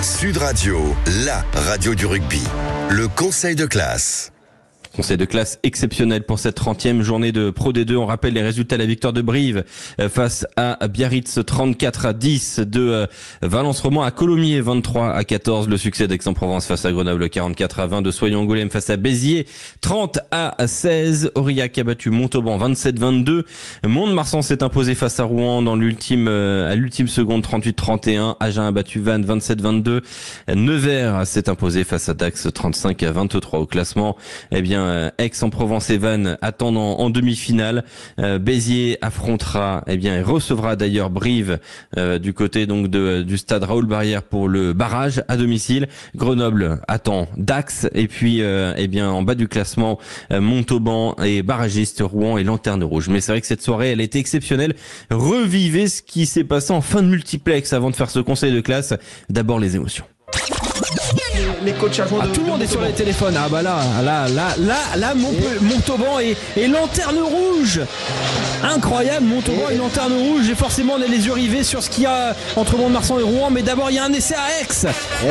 Sud Radio, la radio du rugby. Le conseil de classe. Conseil de classe exceptionnel pour cette 30e journée de Pro D2. On rappelle les résultats. La victoire de Brive face à Biarritz 34-10, de Valence Roman à Colomiers 23-14. Le succès d'Aix-en-Provence face à Grenoble 44-20, de Soignies-Angoulême face à Béziers 30-16. Aurillac a battu Montauban 27-22. Mont-de-Marsan s'est imposé face à Rouen à l'ultime seconde 38-31. Agen a battu Vannes 27-22. Nevers s'est imposé face à Dax 35-23 au classement. Eh bien, Aix-en-Provence et Vannes attendent en demi-finale. Béziers affrontera, et recevra d'ailleurs Brive du côté donc du stade Raoul Barrière pour le barrage à domicile. Grenoble attend Dax, et puis en bas du classement, Montauban et barragiste Rouen et Lanterne Rouge. Mais c'est vrai que cette soirée, elle était exceptionnelle. Revivez ce qui s'est passé en fin de multiplex avant de faire ce conseil de classe. D'abord les émotions. Les coachs tout le monde est sur les téléphones. Ah bah là Montauban et Lanterne Rouge. Incroyable, Montauban et Lanterne Rouge. Et forcément on a les yeux rivés sur ce qu'il y a entre Mont-de-Marsan et Rouen. Mais d'abord il y a un essai à Aix.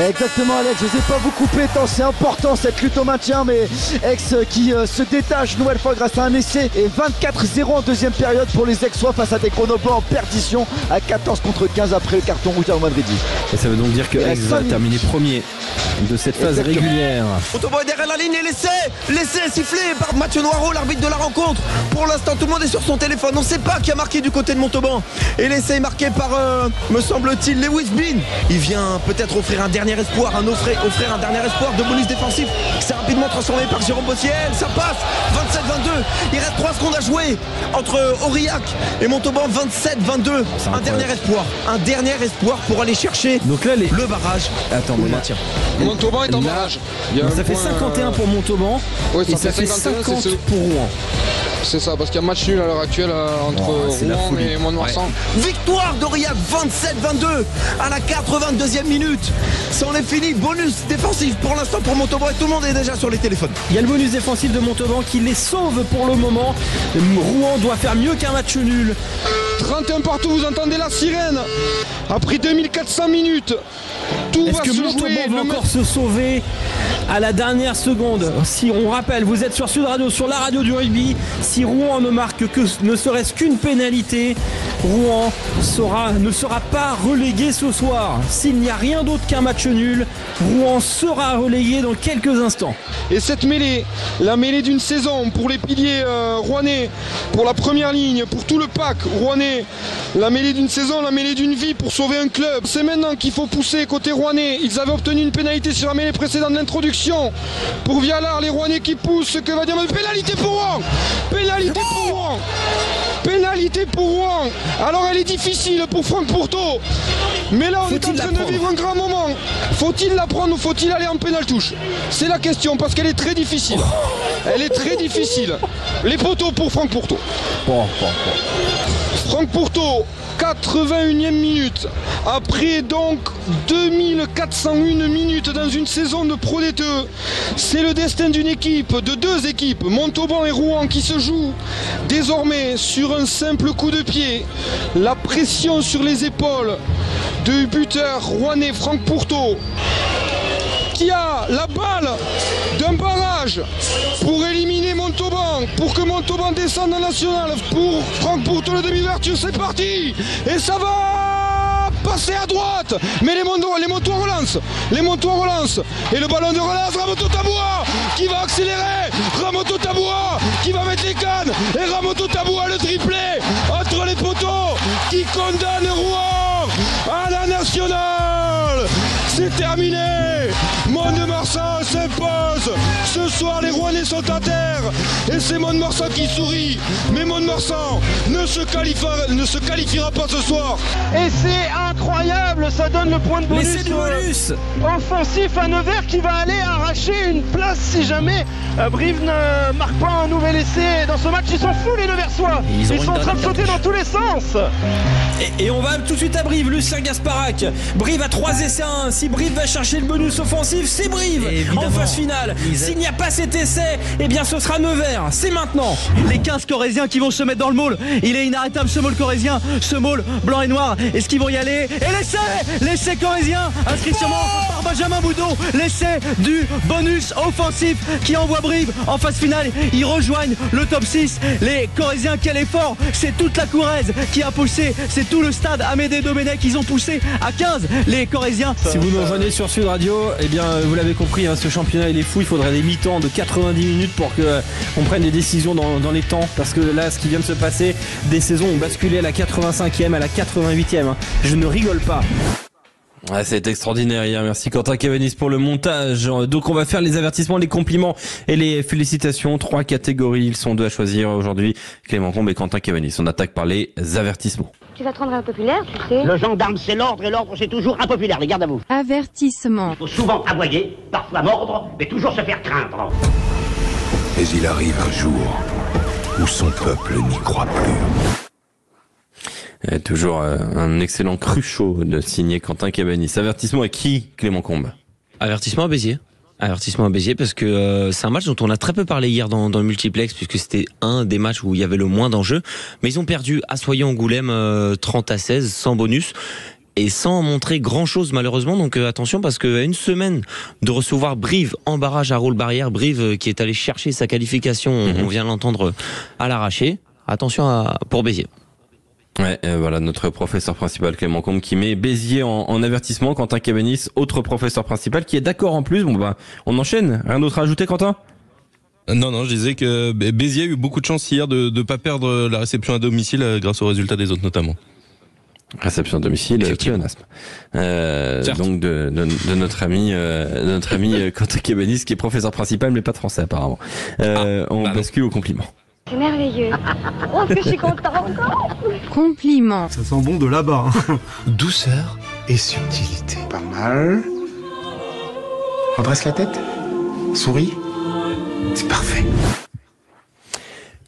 Exactement Alex, je ne sais pas vous couper tant c'est important cette lutte au maintien. Mais Aix qui se détache une nouvelle fois grâce à un essai. Et 24-0 en deuxième période pour les Aixois face à des Grenoblois en perdition à 14-15 après le carton rouge à Madrid. Et ça veut donc dire que Aix va terminer premier de cette phase régulière. Montauban est derrière la ligne et l'essai est sifflé par Mathieu Noireau, l'arbitre de la rencontre. Pour l'instant tout le monde est sur son téléphone, on ne sait pas qui a marqué du côté de Montauban. Et l'essai est marqué par, me semble-t-il, Lewis Bean. Il vient peut-être offrir un dernier espoir, offrir un dernier espoir de bonus défensif. C'est rapidement transformé par Jérôme Bossiel, ça passe, 27-22. Il reste 3 secondes à jouer entre Aurillac et Montauban, 27-22. Un dernier espoir pour aller chercher donc là, le barrage. Attends, le maintien. Montauban est en barrage. Ça fait 51 pour Montauban, et ça fait 50 pour Rouen. C'est ça, parce qu'il y a un match nul à l'heure actuelle entre Rouen et Mont-de-Marsan. Ouais. Victoire d'Aurillac 27-22 à la 82e minute. Ça en est fini, bonus défensif pour l'instant pour Montauban et tout le monde est déjà sur les téléphones. Il y a le bonus défensif de Montauban qui les sauve pour le moment. Rouen doit faire mieux qu'un match nul. 31 partout, vous entendez la sirène. Après 2400 minutes, tout va se jouer. Est-ce que Montauban va encore se sauver à la dernière seconde? Si on rappelle, vous êtes sur Sud Radio, sur la radio du rugby. Si Rouen ne marque que ne serait-ce qu'une pénalité, Rouen ne sera pas relégué ce soir. S'il n'y a rien d'autre qu'un match nul, Rouen sera relégué dans quelques instants. Et cette mêlée, la mêlée d'une saison pour les piliers rouennais, pour la première ligne, pour tout le pack rouennais, la mêlée d'une saison, la mêlée d'une vie pour sauver un club. C'est maintenant qu'il faut pousser côté rouennais. Ils avaient obtenu une pénalité sur la mêlée précédente de l'introduction. Pour Vialard, les rouennais qui poussent, ce que va dire pénalité pour Rouen. Pénalité pour Rouen. Pénalité pour Rouen. Alors elle est difficile pour Franck Pourteau. Mais là on est en train de vivre un grand moment. Faut-il la prendre ou faut-il aller en pénal touche? C'est la question parce qu'elle est très difficile. Elle est très difficile. Les poteaux pour Franck Pourteau. Franck Pourteau, 81e minute. Après donc 2401 minutes dans une saison de Pro D2. C'est le destin d'une équipe, de deux équipes, Montauban et Rouen, qui se jouent désormais sur un simple coup de pied. La pression sur les épaules du buteur rouennais Franck Pourteau, qui a la balle d'un barrage pour éliminer Montauban, pour que Montauban descende en national. Pour Franck Pourteau, le demi-ouverture, c'est parti. Et ça va passer à droite. Mais les Montois relancent. Et le ballon de relance, Ramoto Taboua qui va accélérer. Ramoto Taboua qui va mettre les cannes. Et Ramoto Taboua, le triplé entre les poteaux qui condamne Rouen à la nationale. C'est terminé. Mont-de-Marsan s'impose. Ce soir, les Rouennais sont à terre. Et c'est Mont-de-Marsan qui sourit. Mais Mont-de-Marsan ne se qualifiera pas ce soir. Et c'est incroyable. Ça donne le point de bonus. Offensif à Nevers qui va aller arracher une place si jamais Brive ne marque pas un nouvel essai dans ce match. Ils sont fous les Neversois. Ils sont en train de sauter dans tous les sens. Et on va tout de suite à Brive, Lucien Gasparac. Brive a 3 essais à 1. Si Brive va chercher le bonus offensif, c'est Brive en phase finale. S'il n'y a pas cet essai, eh bien ce sera Nevers. C'est maintenant. Les 15 Corésiens qui vont se mettre dans le maul. Il est inarrêtable ce maul corésien, ce maul blanc et noir. Est-ce qu'ils vont y aller? et l'essai corrézien inscrit sûrement par Benjamin Boudon, l'essai du bonus offensif qui envoie Brive en phase finale. Ils rejoignent le top 6. Les Corésiens, quel effort! C'est toute la Corrèze qui a poussé, c'est tout le stade Amédée Domenech, ils ont poussé à 15 les Corésiens. Si vous nous rejoignez sur Sud Radio, eh bien vous l'avez compris, hein, ce championnat il est fou, il faudrait des mi-temps de 90 minutes pour qu'on prenne des décisions dans les temps, parce que là ce qui vient de se passer, des saisons ont basculé à la 85e, à la 88e, hein. Je ne rigole pas. Ouais, c'est extraordinaire hier. Merci Quentin Cavanis pour le montage. Donc on va faire les avertissements, les compliments et les félicitations. 3 catégories, ils sont 2 à choisir aujourd'hui. Clément Combe et Quentin Cavanis. On attaque par les avertissements. Tu vas te rendre impopulaire, tu sais. Le gendarme c'est l'ordre et l'ordre c'est toujours impopulaire, les gardes à vous. Avertissement. Il faut souvent aboyer, parfois mordre, mais toujours se faire craindre. Mais il arrive un jour où son peuple n'y croit plus. Toujours un excellent cruchot de signer Quentin Cavanis. Avertissement à qui, Clément Combe? Avertissement à Béziers. Avertissement à Béziers parce que c'est un match dont on a très peu parlé hier dans le multiplex, puisque c'était un des matchs où il y avait le moins d'enjeux. Mais ils ont perdu à Soyons-Angoulême 30-16 sans bonus et sans montrer grand chose malheureusement. Donc attention, parce qu'à une semaine de recevoir Brive en barrage à Roule-Barrière, Brive qui est allé chercher sa qualification, on vient l'entendre à l'arraché. Attention pour Béziers. Ouais, voilà notre professeur principal Clément Combe qui met Béziers en avertissement. Quentin Cavanis, autre professeur principal qui est d'accord en plus. Bon bah on enchaîne. Rien d'autre à ajouter, Quentin? Non, je disais que Béziers a eu beaucoup de chance hier de pas perdre la réception à domicile grâce aux résultats des autres notamment. Réception à domicile, pléonasme. Donc de notre ami Quentin Cavanis qui est professeur principal mais pas de français apparemment. On bascule au compliment. C'est merveilleux. Oh, que je suis contente. Compliment. Ça sent bon de là-bas. Hein. Douceur et subtilité. Pas mal. Redresse la tête. Souris. C'est parfait.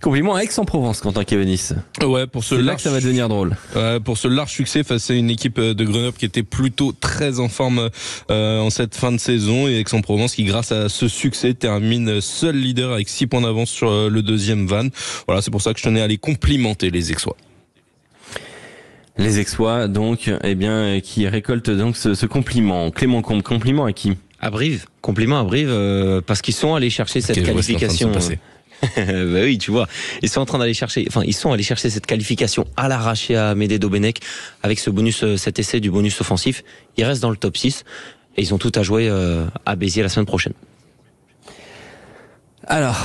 Compliment à Aix-en-Provence, Quentin Cavanis. Ouais, pour ce c'est là que ça va devenir drôle. Pour ce large succès face à une équipe de Grenoble qui était plutôt très en forme en cette fin de saison, et Aix-en-Provence qui, grâce à ce succès, termine seul leader avec 6 points d'avance sur le deuxième van. Voilà, c'est pour ça que je tenais à les complimenter, les Aixois. Les Aixois, donc, eh bien, qui récoltent donc ce compliment. Clément Combe, compliment à qui? À Brive. Compliment à Brive parce qu'ils sont allés chercher cette qualification. Bah oui, tu vois, ils sont allés chercher cette qualification à l'arraché à Amédée Domenech avec ce bonus, cet essai du bonus offensif. Ils restent dans le top 6 et ils ont tout à jouer à Béziers la semaine prochaine. Alors,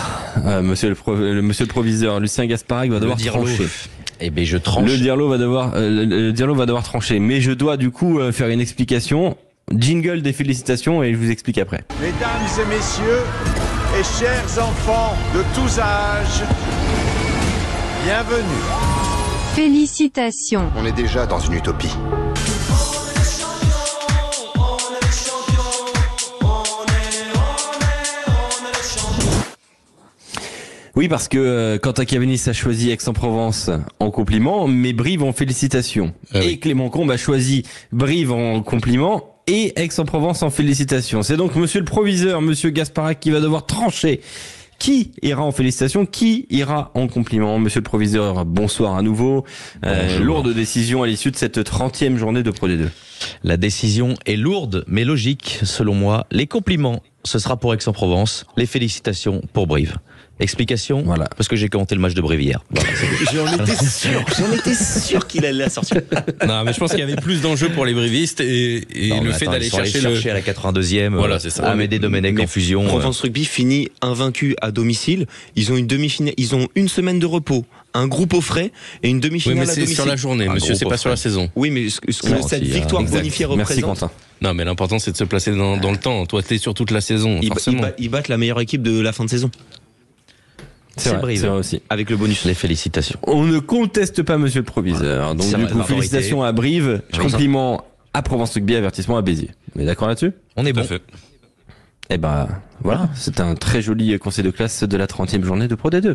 monsieur le proviseur, Lucien Gasparac va devoir trancher. Eh ben je tranche. Le Dirlo va devoir trancher, mais je dois du coup faire une explication. Jingle des félicitations et je vous explique après. Mesdames et messieurs et chers enfants de tous âges, bienvenue. Félicitations. On est déjà dans une utopie. Oui, parce que Quentin Cavanis a choisi Aix-en-Provence en compliment, mais Brive en félicitations. Et Clément Combe a choisi Brive en compliment et Aix-en-Provence en félicitations. C'est donc monsieur le proviseur, monsieur Gasparac, qui va devoir trancher. Qui ira en félicitations, qui ira en compliment? Monsieur le proviseur, bonsoir à nouveau. Lourde décision à l'issue de cette 30e journée de Pro D2. La décision est lourde, mais logique, selon moi. Les compliments, ce sera pour Aix-en-Provence. Les félicitations pour Brive. Explication, voilà, parce que j'ai commenté le match de Brive hier. Voilà, J'en étais sûr qu'il allait la sortir. Non, mais je pense qu'il y avait plus d'enjeux pour les brivistes et le fait d'aller chercher à la 82e. Voilà, c'est ça. Amédée Domenech en fusion. Provence Rugby finit invaincu à domicile. Ils ont une demi-finale, ils ont une semaine de repos, un groupe au frais et une demi-finale à domicile. Mais c'est sur la journée, monsieur, c'est pas sur la saison. Oui, mais cette victoire bonifiée représente. Merci Quentin. Non, mais l'important c'est de se placer dans le temps. Toi, t'es sur toute la saison, forcément. Ils battent la meilleure équipe de la fin de saison. C'est vrai aussi. Avec le bonus. Les félicitations. On ne conteste pas monsieur le proviseur. Donc du coup, félicitations à Brive, compliment à Provence Rugby, avertissement à Béziers. On est d'accord là-dessus? On est bon. Eh ben, voilà. C'est un très joli conseil de classe de la 30e journée de Pro D2.